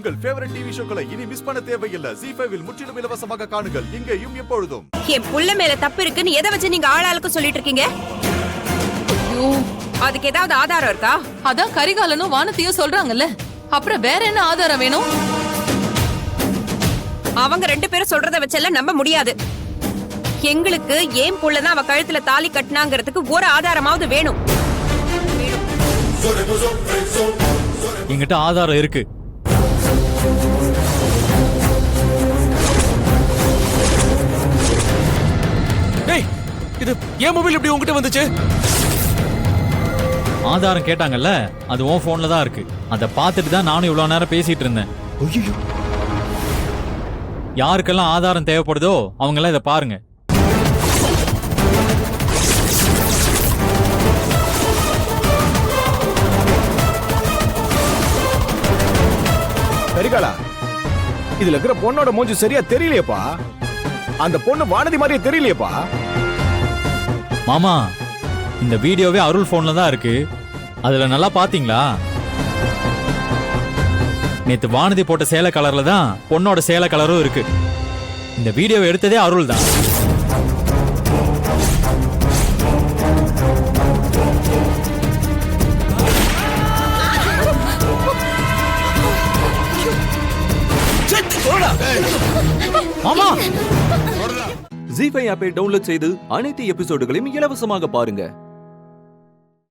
உங்கள் favourite TV ஷோக்களை இனி miss பண்ண தேவையில்லை. ZEE5 இல் முற்றிலும் இலவசமாக காணுங்கள். இங்கேயும் எப்பொழுதும். என் புள்ள மேல தப்பு இருக்குன்னு எதை வச்சு நீங்க ஆளாளுக்கு சொல்லிட்டு இருக்கீங்க? அதுக்கு ஏதாவது ஆதாரம் இருக்கா? அதான் கரிகாலனும் வானத்தையும் சொல்றாங்கல்ல, அப்புறம் வேற என்ன ஆதாரம் வேணும்? அவங்க 2 பேரும் சொல்றத வச்செல்லாம் நம்ப முடியாது. எங்களுக்கு ஏன் புள்ளதான் அவ கழுத்துல தாலி கட்டினாங்கிறதுக்கு ஒரு ஆதாரமாவது வேணும். என்கிட்ட ஆதாரம் இருக்கு. டேய், இது ஏன் மொபைல் இப்படி உன்கிட்ட வந்துச்சு? ஆதாரம் கேட்டாங்கல்ல, அது உன் போன்ல தான் இருக்கு. அதை பார்த்துட்டு தான் நானும் இவ்வளவு நேரம் பேசிட்டு இருந்தேன். யாருக்கெல்லாம் ஆதாரம் தேவைப்படுதோ அவங்க எல்லாம் இதை பாருங்க. கரிகாலா, இதுல இருக்கிற பொண்ணோட மூஞ்சி சரியா தெரியலையேப்பா. அந்த பொண்ணு வானதி மாதிரியே தெரியலையேப்பா. மாமா, இந்த வீடியோவே அருள் போன்ல தான் இருக்கு. அதுல நல்லா பாத்தீங்களா? நேத்து வானதி போட்ட சேலை கலர்ல தான் பொண்ணோட சேலை கலரும் இருக்கு. இந்த வீடியோவை எடுத்ததே அருள் தான். மாமா, ZEE5 ஆப்பை டவுன்லோட் செய்து அனைத்து எபிசோடுகளையும் இலவசமாக பாருங்க.